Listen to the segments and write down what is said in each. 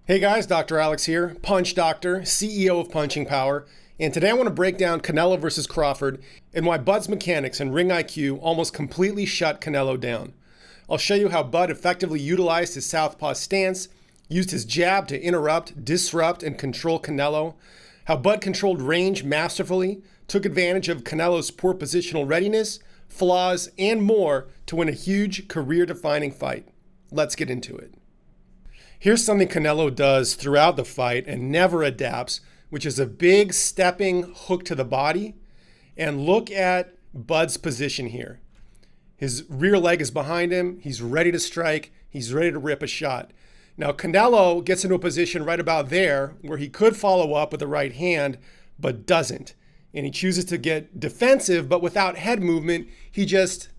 Hey guys, Dr. Alex here, Punch Doctor, CEO of Punching Power, and today I want to break down Canelo versus Crawford and why Bud's mechanics and ring IQ almost completely shut Canelo down. I'll show you how Bud effectively utilized his southpaw stance, used his jab to interrupt, disrupt, and control Canelo, how Bud controlled range masterfully, took advantage of Canelo's poor positional readiness, flaws, and more to win a huge career-defining fight. Let's get into it. Here's something Canelo does throughout the fight and never adapts, which is a big stepping hook to the body. And look at Bud's position here. His rear leg is behind him. He's ready to strike. He's ready to rip a shot. Now, Canelo gets into a position right about there where he could follow up with the right hand, but doesn't. And he chooses to get defensive, but without head movement, he just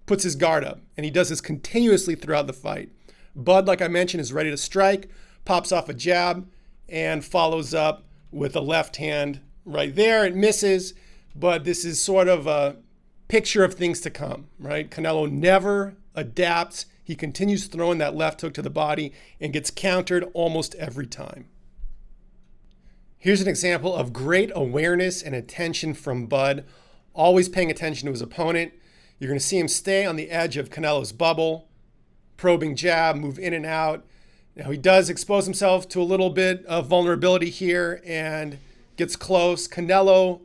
puts his guard up. And he does this continuously throughout the fight. Bud, like I mentioned, is ready to strike, pops off a jab, and follows up with a left hand right there. It misses, but this is sort of a picture of things to come, right? Canelo never adapts. He continues throwing that left hook to the body and gets countered almost every time. Here's an example of great awareness and attention from Bud, always paying attention to his opponent. You're going to see him stay on the edge of Canelo's bubble, probing jab, move in and out. Now he does expose himself to a little bit of vulnerability here and gets close. Canelo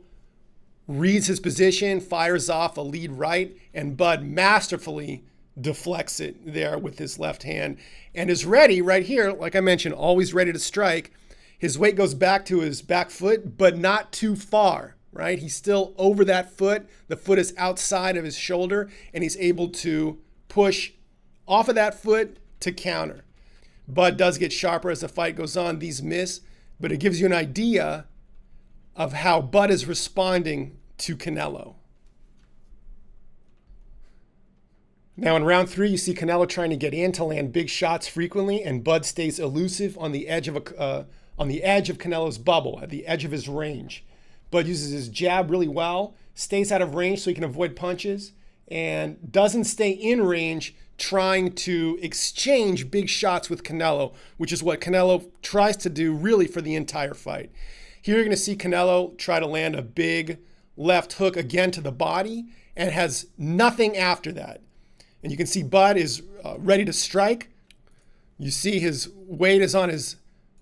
reads his position, fires off a lead right, and Bud masterfully deflects it there with his left hand and is ready right here, like I mentioned, always ready to strike. His weight goes back to his back foot, but not too far, right? He's still over that foot. The foot is outside of his shoulder, and he's able to push off of that foot to counter. Bud does get sharper as the fight goes on. These miss, but it gives you an idea of how Bud is responding to Canelo. Now in round 3, you see Canelo trying to get in to land big shots frequently, and Bud stays elusive on the edge of Canelo's bubble, at the edge of his range. Bud uses his jab really well, stays out of range so he can avoid punches, and doesn't stay in range trying to exchange big shots with Canelo, which is what Canelo tries to do really for the entire fight. Here you're going to see Canelo try to land a big left hook again to the body and has nothing after that. And you can see Bud is ready to strike. You see his weight is on his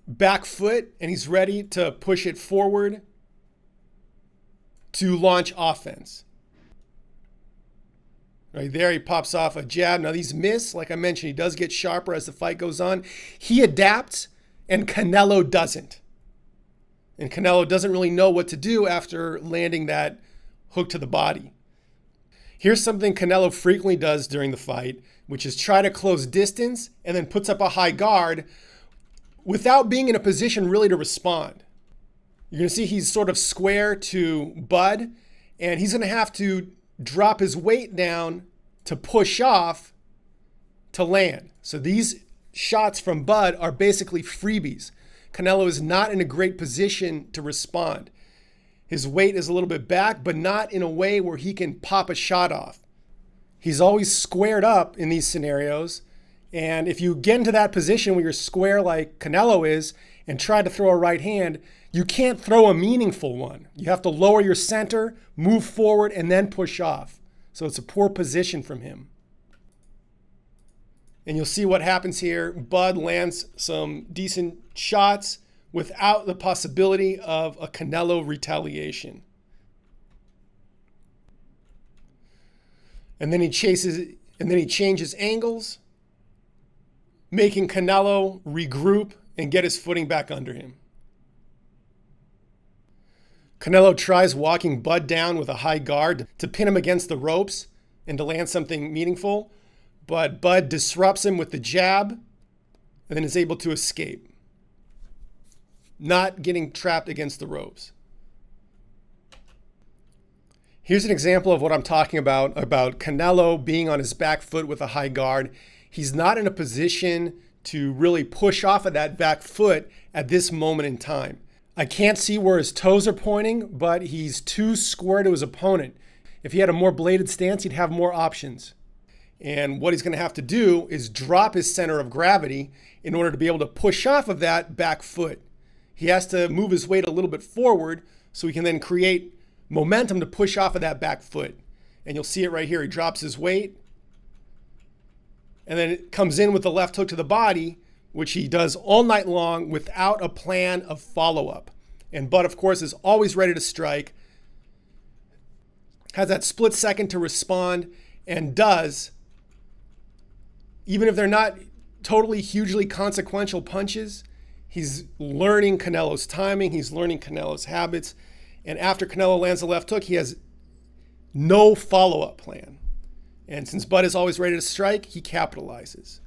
back foot and he's ready to push it forward to launch offense. Right there, he pops off a jab. Now these miss, like I mentioned, he does get sharper as the fight goes on. He adapts and Canelo doesn't. And Canelo doesn't really know what to do after landing that hook to the body. Here's something Canelo frequently does during the fight, which is try to close distance and then puts up a high guard without being in a position really to respond. You're going to see he's sort of square to Bud, and he's going to have to drop his weight down to push off to land. So these shots from Bud are basically freebies. Canelo is not in a great position to respond. His weight is a little bit back, but not in a way where he can pop a shot off. He's always squared up in these scenarios. And if you get into that position where you're square like Canelo is and try to throw a right hand, you can't throw a meaningful one. You have to lower your center, move forward, and then push off. So it's a poor position from him. And you'll see what happens here. Bud lands some decent shots without the possibility of a Canelo retaliation. And then he changes angles, making Canelo regroup and get his footing back under him. Canelo tries walking Bud down with a high guard to pin him against the ropes and to land something meaningful, but Bud disrupts him with the jab and then is able to escape, not getting trapped against the ropes. Here's an example of what I'm talking about Canelo being on his back foot with a high guard. He's not in a position to really push off of that back foot at this moment in time. I can't see where his toes are pointing, but he's too square to his opponent. If he had a more bladed stance, he'd have more options. And what he's going to have to do is drop his center of gravity in order to be able to push off of that back foot. He has to move his weight a little bit forward so he can then create momentum to push off of that back foot. And you'll see it right here. He drops his weight and then it comes in with the left hook to the body, which he does all night long without a plan of follow-up. And Bud, of course, is always ready to strike, has that split second to respond, and does, even if they're not totally hugely consequential punches. He's learning Canelo's timing. He's learning Canelo's habits. And after Canelo lands the left hook, he has no follow-up plan. And since Bud is always ready to strike, he capitalizes.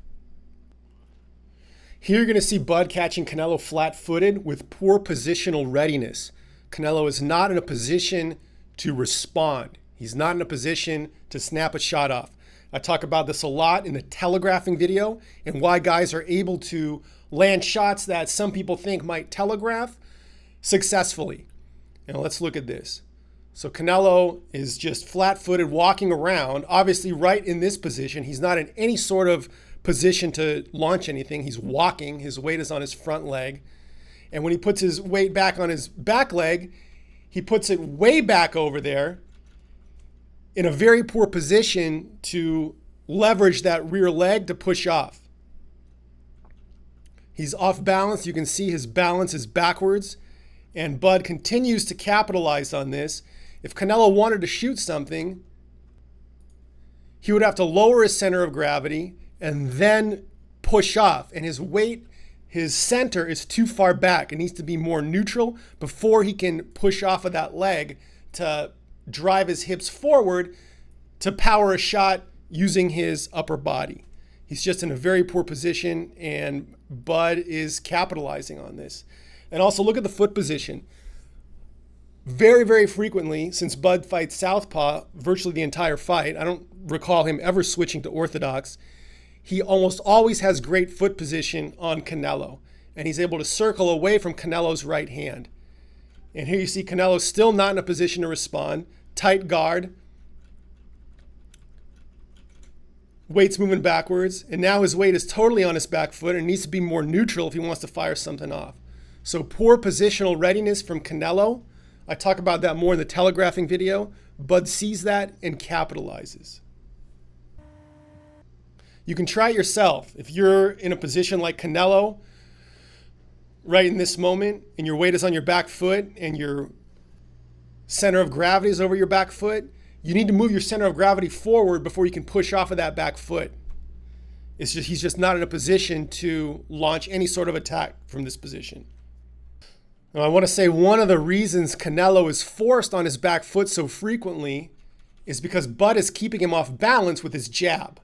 Here you're going to see Bud catching Canelo flat-footed with poor positional readiness. Canelo is not in a position to respond. He's not in a position to snap a shot off. I talk about this a lot in the telegraphing video and why guys are able to land shots that some people think might telegraph successfully. Now let's look at this. So Canelo is just flat-footed walking around, obviously right in this position. He's not in any sort of position to launch anything. He's walking. His weight is on his front leg. And when he puts his weight back on his back leg, he puts it way back over there in a very poor position to leverage that rear leg to push off. He's off balance. You can see his balance is backwards. And Bud continues to capitalize on this. If Canelo wanted to shoot something, he would have to lower his center of gravity and then push off. And his weight, his center is too far back. It needs to be more neutral before he can push off of that leg to drive his hips forward to power a shot using his upper body. He's just in a very poor position, and Bud is capitalizing on this. And also look at the foot position. Very, very frequently, since Bud fights southpaw virtually the entire fight, I don't recall him ever switching to orthodox, he almost always has great foot position on Canelo, and he's able to circle away from Canelo's right hand. And here you see Canelo still not in a position to respond. Tight guard. Weight's moving backwards, and now his weight is totally on his back foot and needs to be more neutral if he wants to fire something off. So poor positional readiness from Canelo. I talk about that more in the telegraphing video. Bud sees that and capitalizes. You can try it yourself. If you're in a position like Canelo, right in this moment, and your weight is on your back foot and your center of gravity is over your back foot, you need to move your center of gravity forward before you can push off of that back foot. He's just not in a position to launch any sort of attack from this position. Now, I want to say one of the reasons Canelo is forced on his back foot so frequently is because Bud is keeping him off balance with his jab.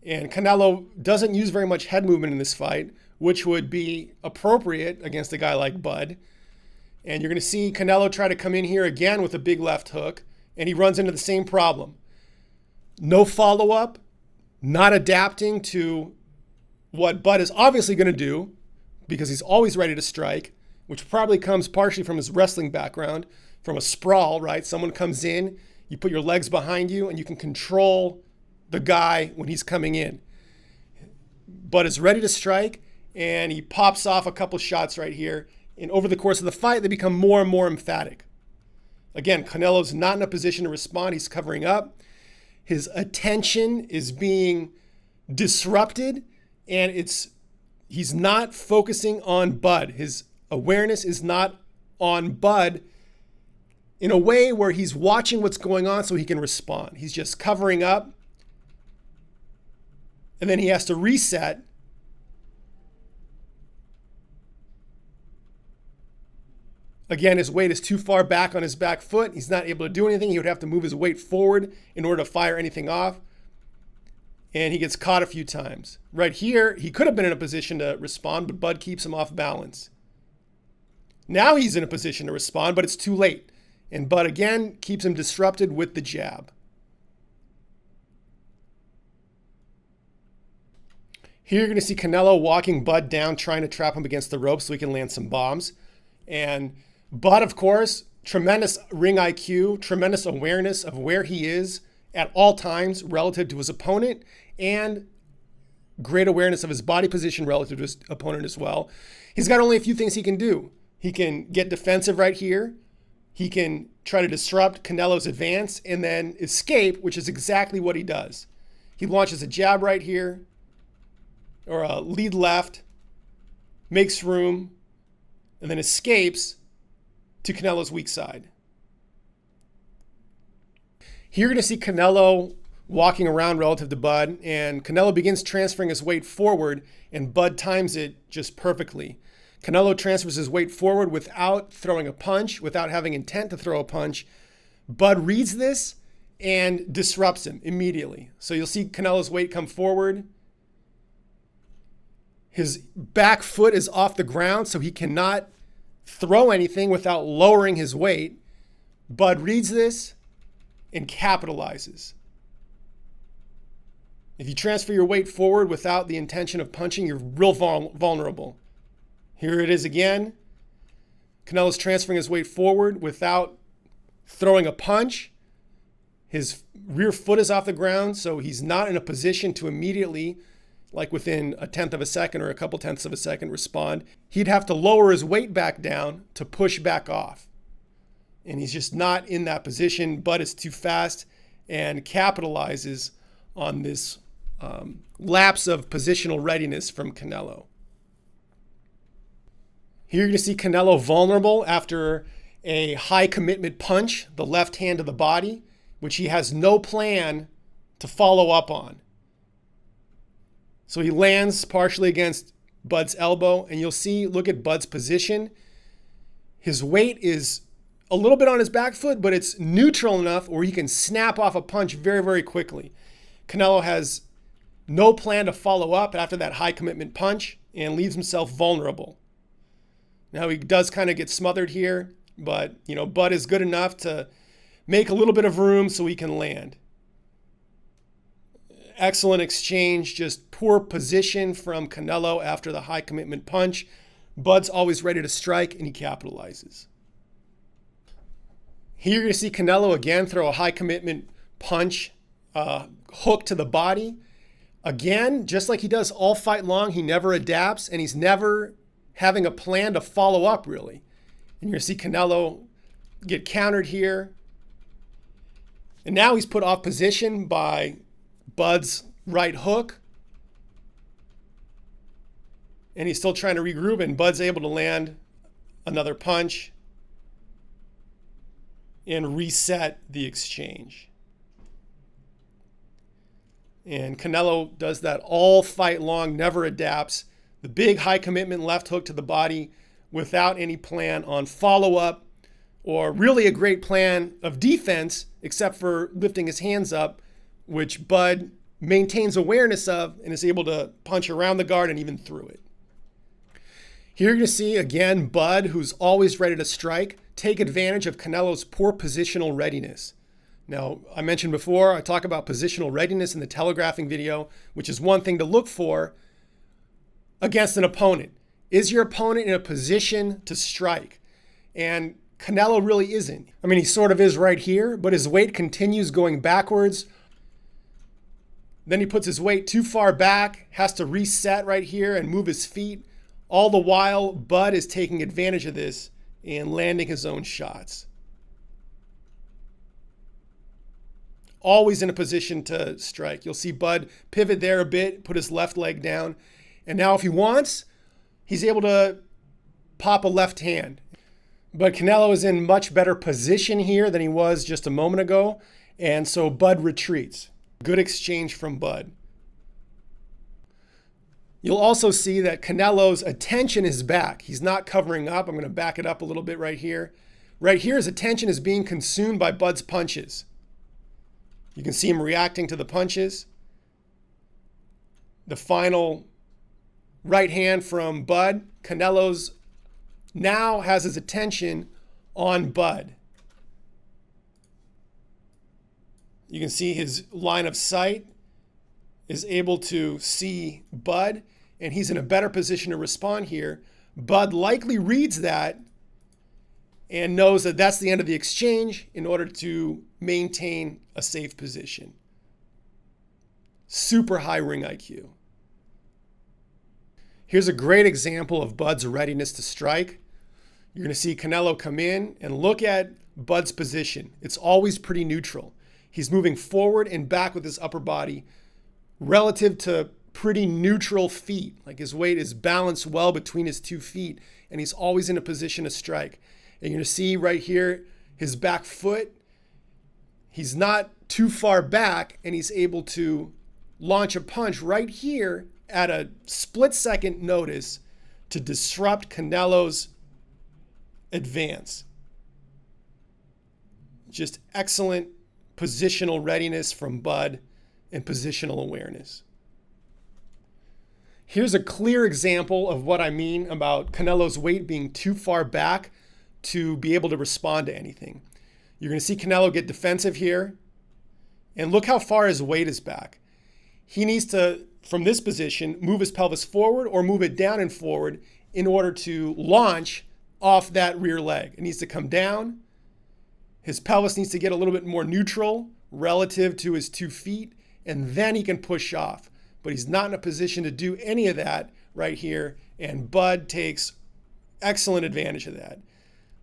And Canelo doesn't use very much head movement in this fight, which would be appropriate against a guy like Bud. And you're going to see Canelo try to come in here again with a big left hook, and he runs into the same problem. No follow-up, not adapting to what Bud is obviously going to do because he's always ready to strike, which probably comes partially from his wrestling background, from a sprawl, right? Someone comes in, you put your legs behind you, and you can control the guy when he's coming in. Bud is ready to strike, and he pops off a couple shots right here. And over the course of the fight, they become more and more emphatic. Again, Canelo's not in a position to respond. He's covering up. His attention is being disrupted, and he's not focusing on Bud. His awareness is not on Bud in a way where he's watching what's going on so he can respond. He's just covering up, and then he has to reset. Again, his weight is too far back on his back foot. He's not able to do anything. He would have to move his weight forward in order to fire anything off. And he gets caught a few times. Right here, he could have been in a position to respond, but Bud keeps him off balance. Now he's in a position to respond, but it's too late. And Bud, again, keeps him disrupted with the jab. Here you're going to see Canelo walking Bud down, trying to trap him against the ropes so he can land some bombs. And Bud, of course, tremendous ring IQ, tremendous awareness of where he is at all times relative to his opponent, and great awareness of his body position relative to his opponent as well. He's got only a few things he can do. He can get defensive right here. He can try to disrupt Canelo's advance and then escape, which is exactly what he does. He launches a jab right here, or a lead left, makes room, and then escapes to Canelo's weak side. Here you're going to see Canelo walking around relative to Bud, and Canelo begins transferring his weight forward, and Bud times it just perfectly. Canelo transfers his weight forward without throwing a punch, without having intent to throw a punch. Bud reads this and disrupts him immediately. So you'll see Canelo's weight come forward. His back foot is off the ground, so he cannot throw anything without lowering his weight. Bud reads this and capitalizes. If you transfer your weight forward without the intention of punching, you're real vulnerable. Here it is again. Canelo's transferring his weight forward without throwing a punch. His rear foot is off the ground, so he's not in a position to immediately, like within a tenth of a second or a couple tenths of a second, respond. He'd have to lower his weight back down to push back off. And he's just not in that position. Bud is too fast and capitalizes on this lapse of positional readiness from Canelo. Here you're going to see Canelo vulnerable after a high commitment punch, the left hand to the body, which he has no plan to follow up on. So he lands partially against Bud's elbow, and you'll see, look at Bud's position. His weight is a little bit on his back foot, but it's neutral enough where he can snap off a punch very, very quickly. Canelo has no plan to follow up after that high commitment punch and leaves himself vulnerable. Now he does kind of get smothered here, but Bud is good enough to make a little bit of room so he can land. Excellent exchange, just poor position from Canelo after the high commitment punch. Bud's always ready to strike, and he capitalizes. Here you're going to see Canelo again throw a high commitment punch, hook to the body. Again, just like he does all fight long, he never adapts, and he's never having a plan to follow up, really. And you're going to see Canelo get countered here. And now he's put off position by Bud's right hook. And he's still trying to regroup, and Bud's able to land another punch and reset the exchange. And Canelo does that all fight long, never adapts. The big high commitment left hook to the body without any plan on follow-up or really a great plan of defense, except for lifting his hands up, which Bud maintains awareness of and is able to punch around the guard and even through it. Here you're going to see, again, Bud, who's always ready to strike, take advantage of Canelo's poor positional readiness. Now, I mentioned before, I talk about positional readiness in the telegraphing video, which is one thing to look for against an opponent. Is your opponent in a position to strike? And Canelo really isn't. I mean, he sort of is right here, but his weight continues going backwards. Then he puts his weight too far back, has to reset right here and move his feet. All the while, Bud is taking advantage of this and landing his own shots. Always in a position to strike. You'll see Bud pivot there a bit, put his left leg down. And now if he wants, he's able to pop a left hand. But Canelo is in much better position here than he was just a moment ago. And so Bud retreats. Good exchange from Bud. You'll also see that Canelo's attention is back. He's not covering up. I'm going to back it up a little bit right here. Right here, his attention is being consumed by Bud's punches. You can see him reacting to the punches. The final right hand from Bud. Canelo's now has his attention on Bud. You can see his line of sight is able to see Bud, and he's in a better position to respond here. Bud likely reads that and knows that that's the end of the exchange in order to maintain a safe position. Super high ring IQ. Here's a great example of Bud's readiness to strike. You're going to see Canelo come in and look at Bud's position. It's always pretty neutral. He's moving forward and back with his upper body relative to pretty neutral feet. Like his weight is balanced well between his 2 feet, and he's always in a position to strike. And you're going to see right here his back foot. He's not too far back, and he's able to launch a punch right here at a split-second notice to disrupt Canelo's advance. Just excellent positional readiness from Bud and positional awareness. Here's a clear example of what I mean about Canelo's weight being too far back to be able to respond to anything. You're going to see Canelo get defensive here, and look how far his weight is back. He needs to, from this position, move his pelvis forward or move it down and forward in order to launch off that rear leg. It needs to come down. His pelvis needs to get a little bit more neutral relative to his 2 feet, and then he can push off. But he's not in a position to do any of that right here, and Bud takes excellent advantage of that.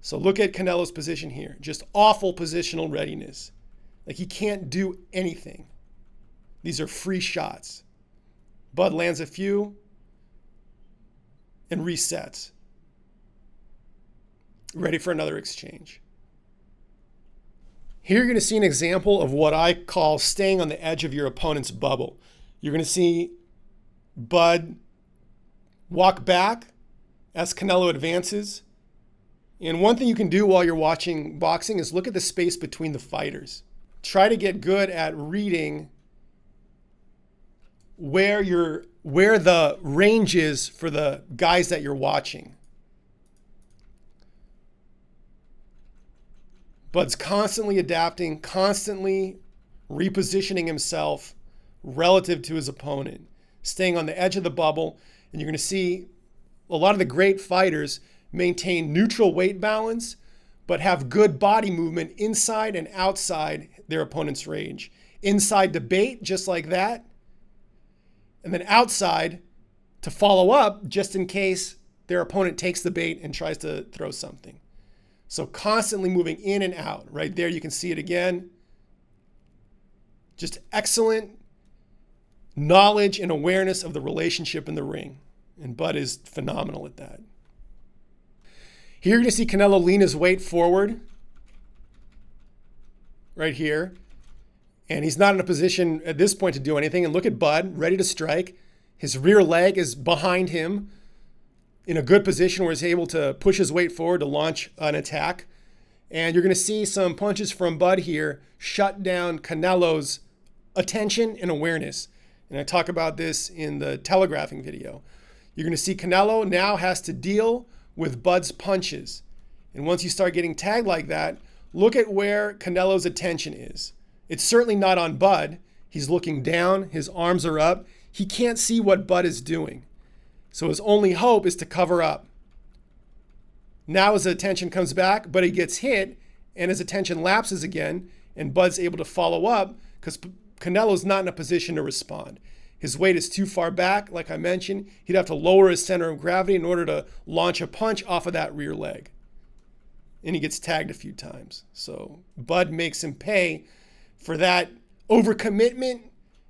So look at Canelo's position here. Just awful positional readiness. Like he can't do anything. These are free shots. Bud lands a few and resets. Ready for another exchange. Here you're going to see an example of what I call staying on the edge of your opponent's bubble. You're going to see Bud walk back as Canelo advances. And one thing you can do while you're watching boxing is look at the space between the fighters. Try to get good at reading where the range is for the guys that you're watching. Bud's constantly adapting, constantly repositioning himself relative to his opponent, staying on the edge of the bubble. And you're going to see a lot of the great fighters maintain neutral weight balance, but have good body movement inside and outside their opponent's range. Inside to bait, just like that. And then outside to follow up, just in case their opponent takes the bait and tries to throw something. So constantly moving in and out. Right there, you can see it again. Just excellent knowledge and awareness of the relationship in the ring. And Bud is phenomenal at that. Here you're going to see Canelo lean his weight forward. Right here. And he's not in a position at this point to do anything. And look at Bud, ready to strike. His rear leg is behind him in a good position where he's able to push his weight forward to launch an attack. And you're going to see some punches from Bud here shut down Canelo's attention and awareness. And I talk about this in the telegraphing video. You're going to see Canelo now has to deal with Bud's punches. And once you start getting tagged like that, look at where Canelo's attention is. It's certainly not on Bud. He's looking down, his arms are up. He can't see what Bud is doing. So his only hope is to cover up. Now his attention comes back, but he gets hit, and his attention lapses again, and Bud's able to follow up because Canelo's not in a position to respond. His weight is too far back, like I mentioned. He'd have to lower his center of gravity in order to launch a punch off of that rear leg. And he gets tagged a few times. So Bud makes him pay for that overcommitment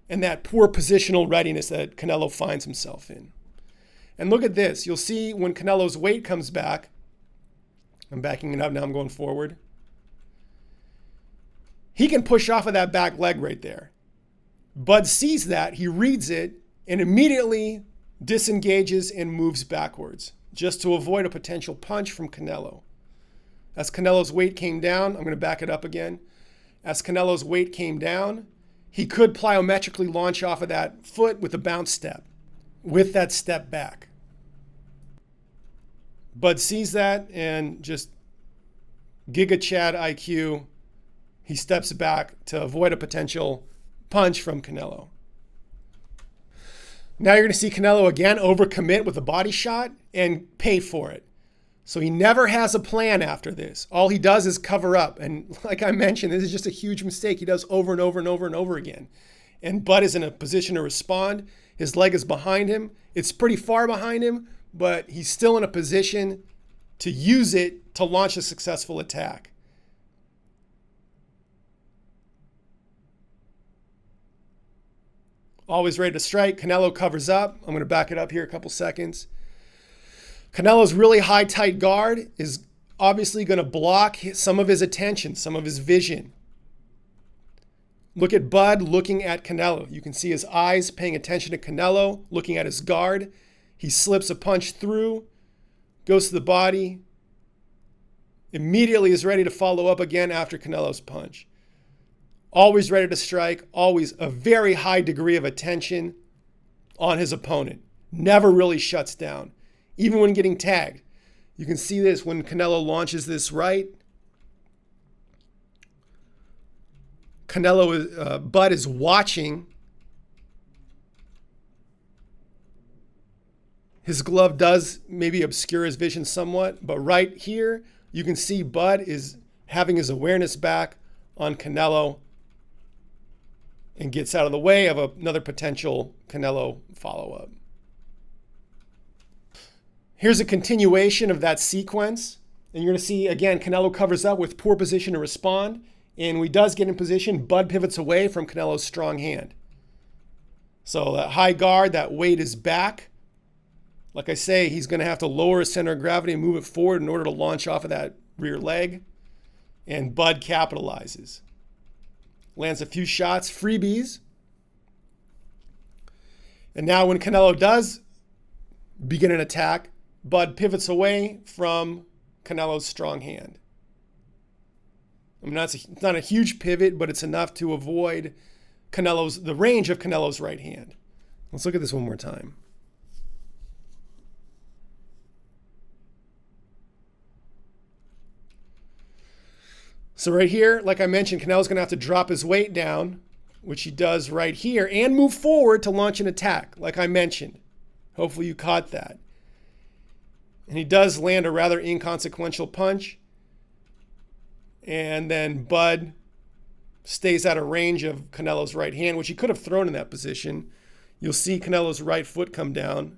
and that poor positional readiness that Canelo finds himself in. And look at this. You'll see when Canelo's weight comes back. I'm backing it up now. I'm going forward. He can push off of that back leg right there. Bud sees that, he reads it, and immediately disengages and moves backwards just to avoid a potential punch from Canelo. As Canelo's weight came down, I'm going to back it up again. As Canelo's weight came down, he could plyometrically launch off of that foot with a bounce step, with that step back. Bud sees that and just Giga Chad IQ, he steps back to avoid a potential punch from Canelo. Now you're going to see Canelo again overcommit with a body shot and pay for it. So he never has a plan after this. All he does is cover up. And like I mentioned, this is just a huge mistake he does over and over and over and over again. And Bud is in a position to respond. His leg is behind him. It's pretty far behind him, but he's still in a position to use it to launch a successful attack. Always ready to strike. Canelo covers up. I'm going to back it up here a couple seconds. Canelo's really high, tight guard is obviously going to block some of his attention, some of his vision. Look at Bud looking at Canelo. You can see his eyes paying attention to Canelo, looking at his guard. He slips a punch through, goes to the body, immediately is ready to follow up again after Canelo's punch. Always ready to strike, always a very high degree of attention on his opponent. Never really shuts down. Even when getting tagged. You can see this when Canelo launches this right. Bud is watching. His glove does maybe obscure his vision somewhat, but right here, you can see Bud is having his awareness back on Canelo and gets out of the way of another potential Canelo follow-up. Here's a continuation of that sequence. And you're going to see, again, Canelo covers up with poor position to respond. And when he does get in position, Bud pivots away from Canelo's strong hand. So that high guard, that weight is back. Like I say, he's going to have to lower his center of gravity and move it forward in order to launch off of that rear leg. And Bud capitalizes. Lands a few shots, freebies. And now when Canelo does begin an attack, Bud pivots away from Canelo's strong hand. I mean, it's not a huge pivot, but it's enough to avoid the range of Canelo's right hand. Let's look at this one more time. So right here, like I mentioned, Canelo's going to have to drop his weight down, which he does right here, and move forward to launch an attack, like I mentioned. Hopefully you caught that. And he does land a rather inconsequential punch. And then Bud stays out of range of Canelo's right hand, which he could have thrown in that position. You'll see Canelo's right foot come down.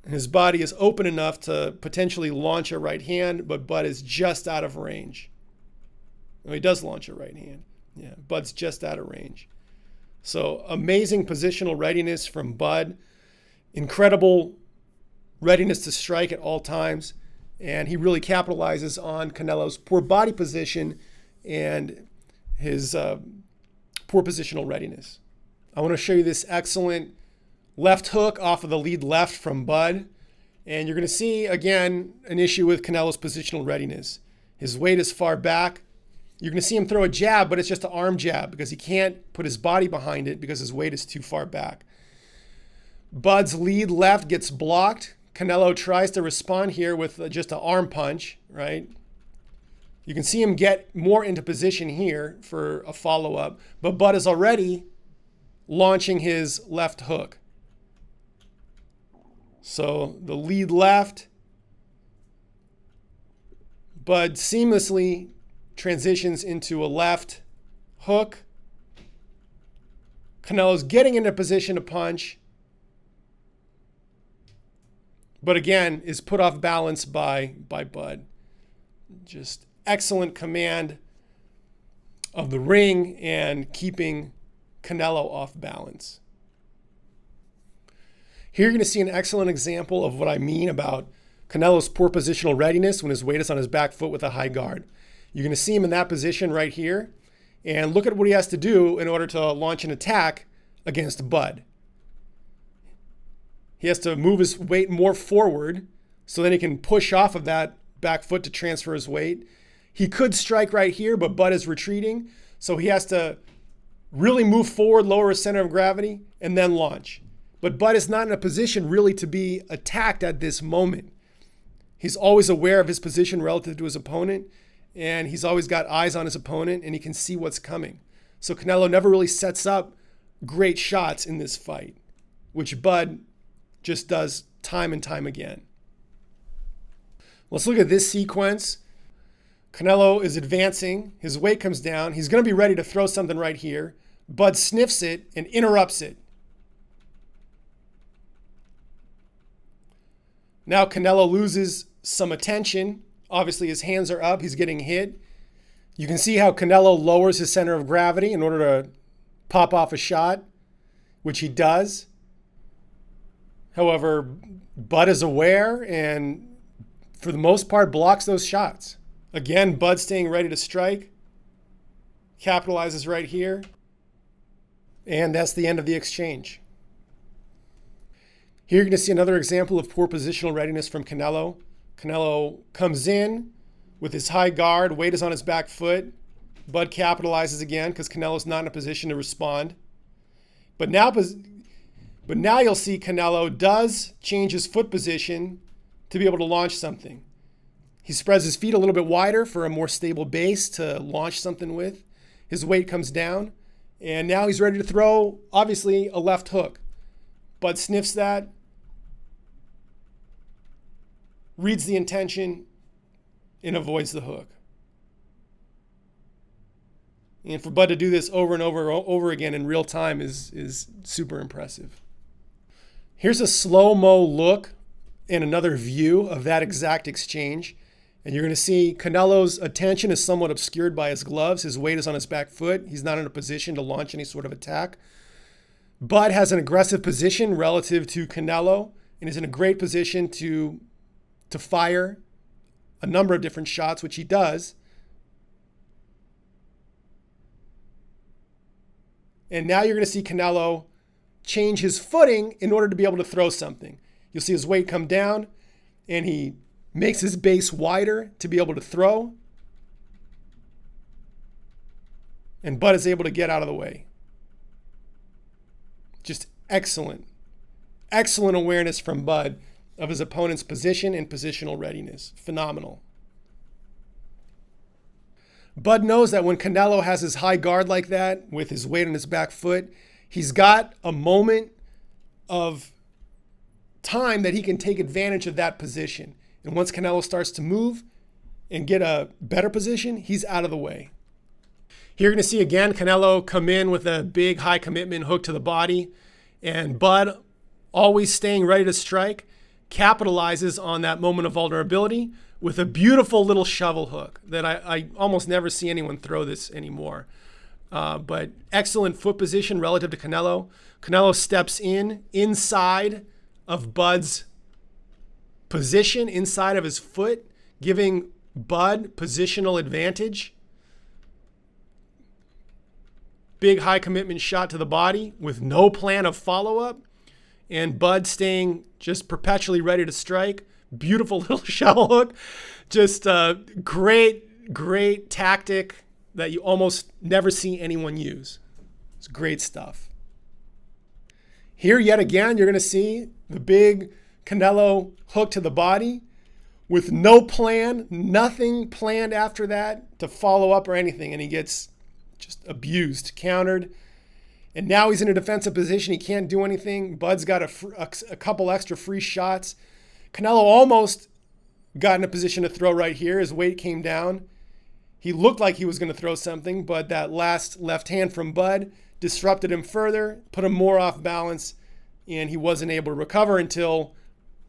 And his body is open enough to potentially launch a right hand, but Bud is just out of range. No, he does launch a right hand. Yeah, Bud's just out of range. So amazing positional readiness from Bud. Incredible readiness to strike at all times. And he really capitalizes on Canelo's poor body position and his poor positional readiness. I want to show you this excellent left hook off of the lead left from Bud. And you're going to see, again, an issue with Canelo's positional readiness. His weight is far back. You're going to see him throw a jab, but it's just an arm jab because he can't put his body behind it because his weight is too far back. Bud's lead left gets blocked. Canelo tries to respond here with just an arm punch, right? You can see him get more into position here for a follow-up, but Bud is already launching his left hook. So the lead left, Bud seamlessly transitions into a left hook. Canelo's getting into position to punch, but again, is put off balance by Bud. Just excellent command of the ring and keeping Canelo off balance. Here you're going to see an excellent example of what I mean about Canelo's poor positional readiness when his weight is on his back foot with a high guard. You're going to see him in that position right here. And look at what he has to do in order to launch an attack against Bud. He has to move his weight more forward so then he can push off of that back foot to transfer his weight. He could strike right here, but Bud is retreating. So he has to really move forward, lower his center of gravity, and then launch. But Bud is not in a position really to be attacked at this moment. He's always aware of his position relative to his opponent, and he's always got eyes on his opponent, and he can see what's coming. So Canelo never really sets up great shots in this fight, which Bud just does time and time again. Let's look at this sequence. Canelo is advancing. His weight comes down. He's going to be ready to throw something right here. Bud sniffs it and interrupts it. Now Canelo loses some attention. Obviously, his hands are up. He's getting hit. You can see how Canelo lowers his center of gravity in order to pop off a shot, which he does. However, Bud is aware and, for the most part, blocks those shots. Again, Bud staying ready to strike. Capitalizes right here. And that's the end of the exchange. Here you're going to see another example of poor positional readiness from Canelo. Canelo comes in with his high guard, weight is on his back foot. Bud capitalizes again because Canelo's not in a position to respond. But now you'll see Canelo does change his foot position to be able to launch something. He spreads his feet a little bit wider for a more stable base to launch something with. His weight comes down, and now he's ready to throw, obviously, a left hook. Bud sniffs that, reads the intention, and avoids the hook. And for Bud to do this over and over again in real time is super impressive. Here's a slow-mo look and another view of that exact exchange. And you're going to see Canelo's attention is somewhat obscured by his gloves. His weight is on his back foot. He's not in a position to launch any sort of attack. Bud has an aggressive position relative to Canelo and is in a great position to fire a number of different shots, which he does. And now you're going to see Canelo change his footing in order to be able to throw something. You'll see his weight come down, and he makes his base wider to be able to throw. And Bud is able to get out of the way. Just excellent awareness from Bud of his opponent's position and positional readiness. Phenomenal. Bud knows that when Canelo has his high guard like that, with his weight on his back foot, he's got a moment of time that he can take advantage of that position. And once Canelo starts to move and get a better position, he's out of the way. Here you're going to see again Canelo come in with a big high commitment hook to the body. And Bud, always staying ready to strike, capitalizes on that moment of vulnerability with a beautiful little shovel hook that I almost never see anyone throw this anymore. But excellent foot position relative to Canelo. Canelo steps inside of Bud's position, inside of his foot, giving Bud positional advantage. Big high commitment shot to the body with no plan of follow-up. And Bud staying just perpetually ready to strike. Beautiful little shovel hook. Just a great tactic that you almost never see anyone use. It's great stuff. Here yet again, you're going to see the big Canelo hook to the body with no plan, nothing planned after that to follow up or anything. And he gets just abused, countered. And now he's in a defensive position. He can't do anything. Bud's got a couple extra free shots. Canelo almost got in a position to throw right here. His weight came down. He looked like he was going to throw something, but that last left hand from Bud disrupted him further, put him more off balance, and he wasn't able to recover until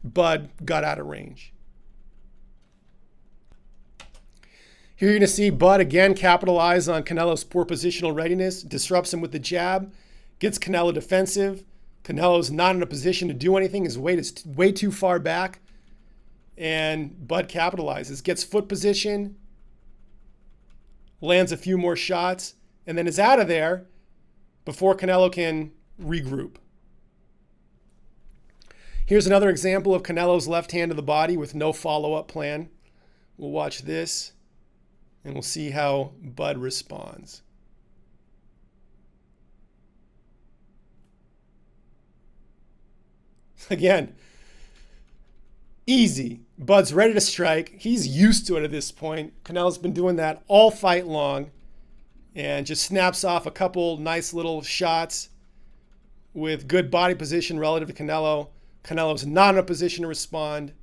Bud got out of range. Here you're going to see Bud again capitalize on Canelo's poor positional readiness, disrupts him with the jab, gets Canelo defensive. Canelo's not in a position to do anything. His weight is way too far back, and Bud capitalizes, gets foot position, lands a few more shots, and then is out of there before Canelo can regroup. Here's another example of Canelo's left hand to the body with no follow-up plan. We'll watch this, and we'll see how Bud responds. Again, easy. Bud's ready to strike. He's used to it at this point. Canelo's been doing that all fight long and just snaps off a couple nice little shots with good body position relative to Canelo. Canelo's not in a position to respond.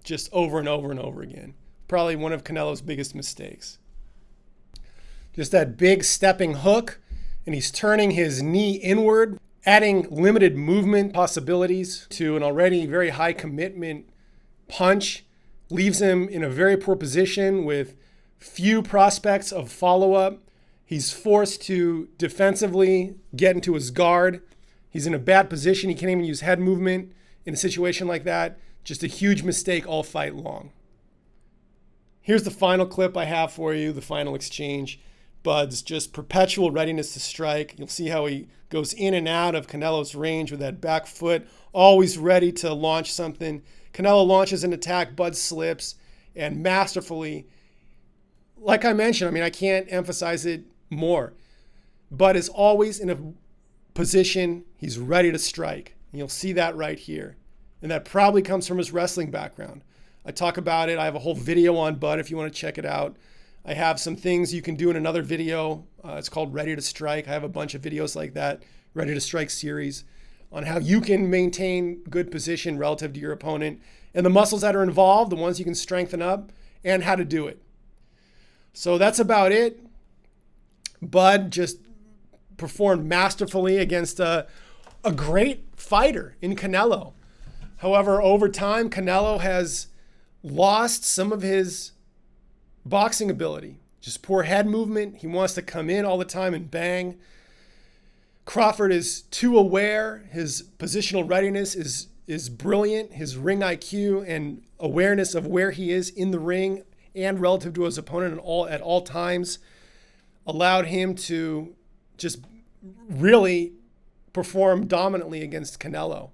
just over and over and over again. Probably one of Canelo's biggest mistakes. Just that big stepping hook, and he's turning his knee inward, adding limited movement possibilities to an already very high commitment punch, leaves him in a very poor position with few prospects of follow-up. He's forced to defensively get into his guard. He's in a bad position. He can't even use head movement in a situation like that. Just a huge mistake all fight long. Here's the final clip I have for you, the final exchange. Bud's just perpetual readiness to strike. You'll see how he goes in and out of Canelo's range with that back foot, always ready to launch something. Canelo launches an attack, Bud slips, and masterfully, like I mentioned, I can't emphasize it more. Bud is always in a position, he's ready to strike. And you'll see that right here. And that probably comes from his wrestling background. I talk about it. I have a whole video on Bud if you want to check it out. I have some things you can do in another video. It's called Ready to Strike. I have a bunch of videos like that, Ready to Strike series, on how you can maintain good position relative to your opponent and the muscles that are involved, the ones you can strengthen up, and how to do it. So that's about it. Bud just performed masterfully against a great fighter in Canelo. However, over time, Canelo has lost some of his boxing ability. Just poor head movement. He wants to come in all the time and bang. Crawford is too aware. His positional readiness is brilliant. His ring IQ and awareness of where he is in the ring and relative to his opponent at all times allowed him to just really perform dominantly against Canelo.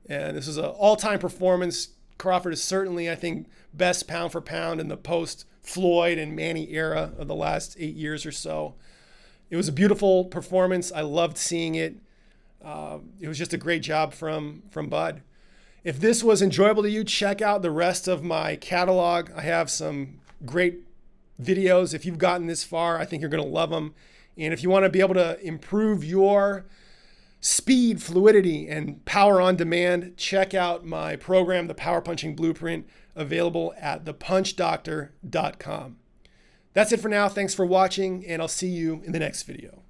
And this is an all-time performance. Crawford is certainly, I think, best pound for pound in the post-Floyd and Manny era of the last 8 years or so. It was a beautiful performance. I loved seeing it. It was just a great job from Bud. If this was enjoyable to you, check out the rest of my catalog. I have some great videos. If you've gotten this far, I think you're going to love them. And if you want to be able to improve your speed, fluidity, and power on demand, check out my program, The Power Punching Blueprint, available at thepunchdoctor.com. That's it for now. Thanks for watching, and I'll see you in the next video.